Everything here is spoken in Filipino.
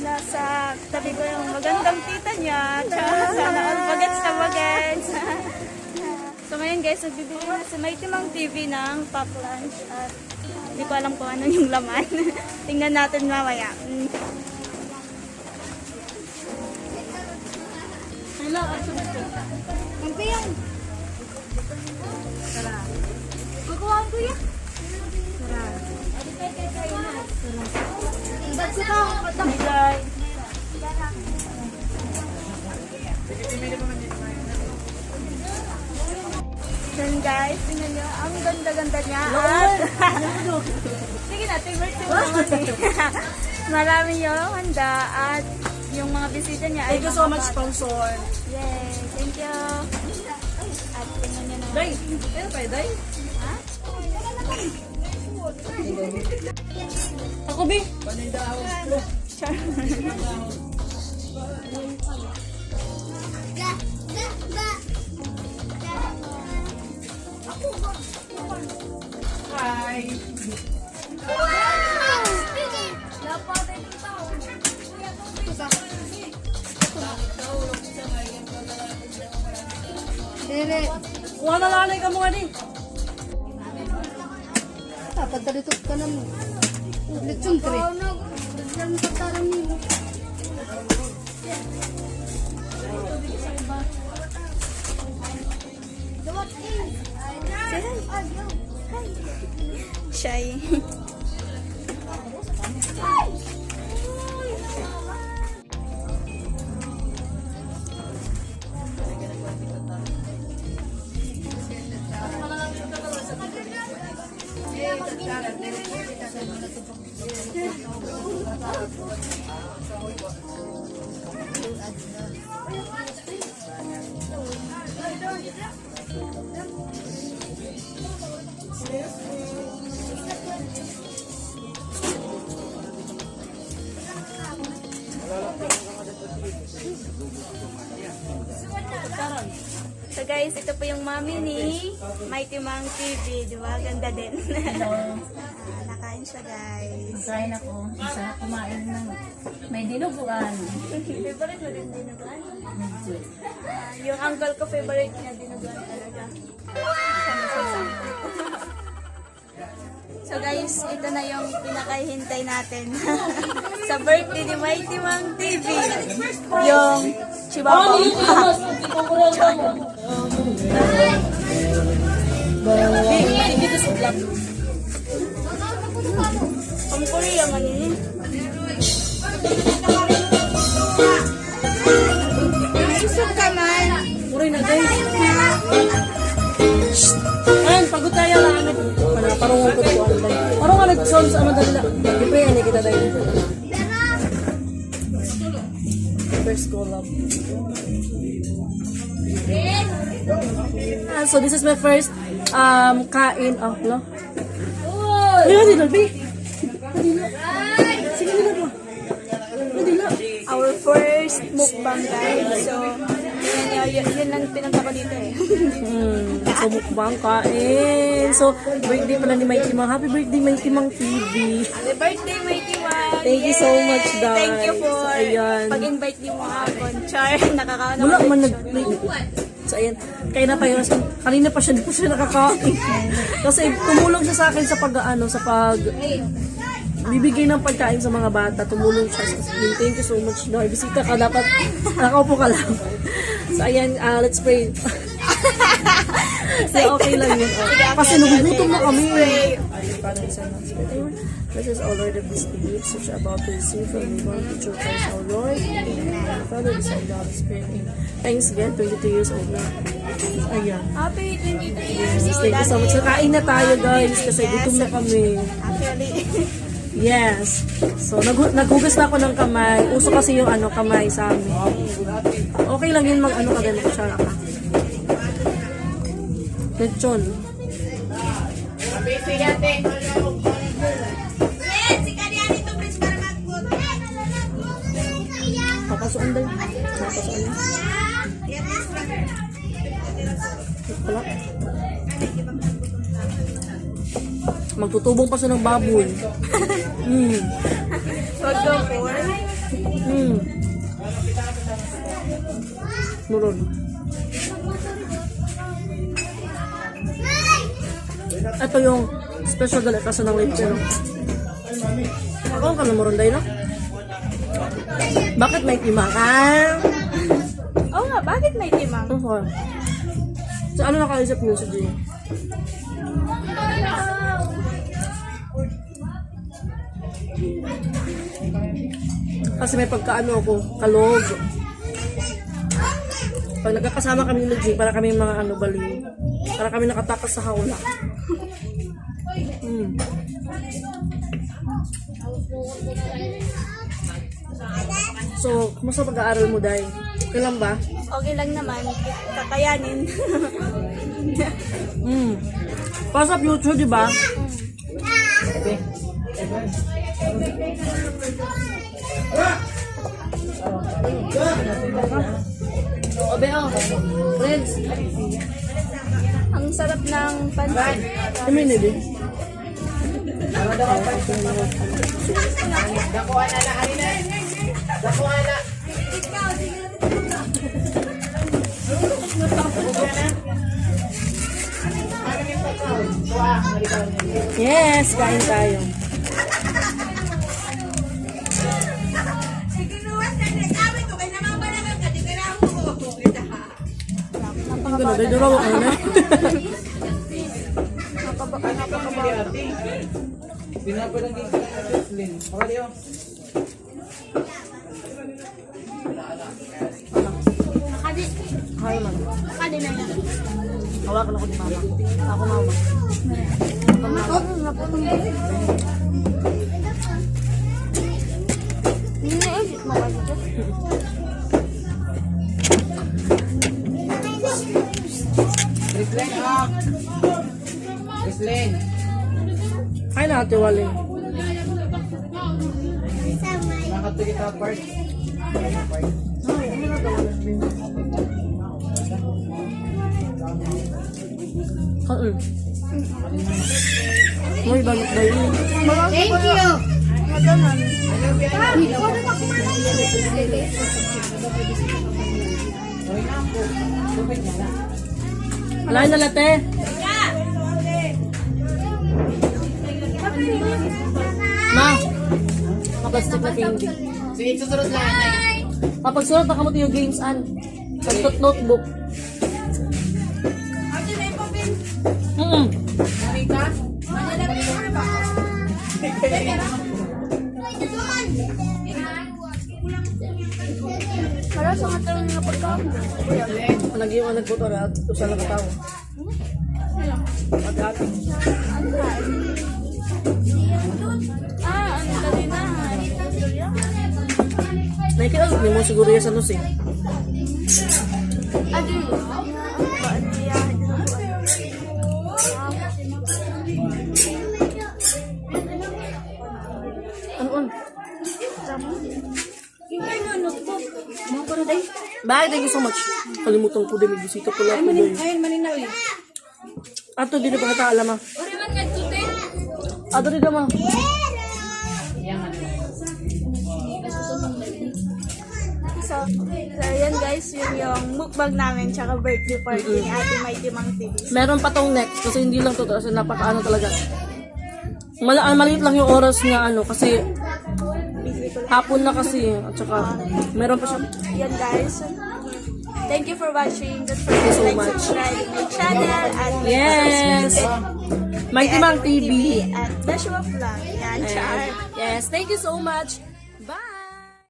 Nasa tabi ko yung magandang tita niya. Sana all bagets na bagets. So ngayon guys, nagbibili na si Mighty Mang TV ng pack lunch at hindi ko alam kung ano yung laman. Tingnan natin mamaya. Hello, ang piyang. Tara. Kukuhaan ko yan. Tara. Ba't ka patangilay? Then guys, tingnan nyo, ang ganda-ganda niya. Sige na, favorite yung mga marami yung handa at yung mga bisita niya ay Thank you so much, sponsor. Yay, thank you. At tingnan nyo naman. Day, ano pa Day? Ha? Ako, Bi. Char. Hi. Kuha na lalay ka mga din. Dapat dalitot ka na mo. Lechon kre. Dalam pataran mo. Shy. So guys, ito po yung mami ni Mighty Mang TV, di ba? Ganda din. Nakain siya guys. Kain ako. Isa kumain ng may dinuguan. Favorite mo din dinuguan? Yung uncle ko favorite niya dinuguan talaga. So guys, ito na yung pinakahintay natin sa birthday ni Mighty Mang TV. Yung Chihuahua. Dito sa vlog. Pang Korea man yun. Susok ka man. Muray na Day. Ayan, pagod tayo na ano. Parang ko ko ano Day. Parang ka nag-sound sa aman dali. Iprayan kita Day. First go love. So this is my first kain of no. Ayun dito, Bi. Sige na po. Our first mukbang guys. So, yun lang pinunta ko dito eh. So mukbang kain. So birthday pala ni Mighty Mang. Happy birthday Mighty Mang TV. Happy birthday, Mighty Mang! Thank you so much, Day. Thank you for Ayan. pag-invite niyo mo ako. Char, nakakaano Wala ko man picture. So ayan, kaya na tayo, kanina pa siya, di pa siya nakakain. Kasi tumulong siya sa akin sa bibigay ng pagkain sa mga bata. Tumulong siya. Thank you so much, Day. Bisita ka, dapat nakaupo ka lang. So ayan, let's pray. So, okay lang yun. Kasi nagugutom na kami. Father, Son, and Spirit. Amen. This is all Lord of this gifts which are about to receive from the one which your Christ our Lord. Amen. Father, Son, and Holy Spirit. Amen. Thanks again, 22 years old na. Ayan. Happy 22 years Yes, old. thank you so much. So, kain na tayo guys kasi gutom na kami. Actually, Yes. So, naghugas na ako ng kamay. Uso kasi yung kamay sa amin. Okay lang yun mag ka din, mag-shara ka. Lechon. Papasuan din. Papasuan din. Wala. Magtutubong pa siya ng baboy. wag daw po. Muron. Ito yung special delicacy ng leche, no? Ako ang kanamuron dahil, no? Bakit may timang? Oo nga, bakit may timang? Okay. So, ano nakaisip niyo sa Jay? Kasi may pagkaano ako, kalog. Pag nagkakasama kami ni Jay, para kami mga ano, baliw. Para kami nakatakas sa hawla. So, kumusta pag-aaral mo, Day? Okay lang ba? Okay lang naman, kakayanin. Para sa future, di ba? Obe, oh. Friends. Ang sarap ng pansit. Kami nili. Yes, kain tayo. Ang ganda, dahil duraw ako na. Kaya man. Kadi na yan. Hawakan ako ni mama. Ako mama. Iniisip mo ba dito? Kaya na ate Wally. Uy, balot na yun. Thank you. Magaman. Alain na late. Ma, kaplastik na candy. Sige, susunod lang. Kapag sunod na kamuti yung games an. Pagtot notebook. Para sa mga tanong nga pagkaon. Nag-iwan nagbuto na at usa na katawa. Pag-ati. Ano dali na? Nakikinig mo siguro yan sa nus eh. Adi. Ano? Kaya na notebook. Mga ko na day. Bye, thank you so much. Kalimutan ko din, may bisita ko lang. Ayun, maninaw eh. Ato, di na pa kita alam ah. Uri man nga tute. Ato rin naman. So, yan guys, yun yung mukbang namin tsaka birthday party ni Ate Mighty Mang TV. Meron pa tong next kasi hindi lang to kasi napakaano talaga. Maliit lang yung oras nga ano kasi hapon na kasi at saka meron pa siya. Yan guys. Thank you for watching. Don't you forget so to like, much. subscribe to my channel at Yes! Mighty Mang TV. at Joshua Vlog. Yan, char. Yes, thank you so much. Bye!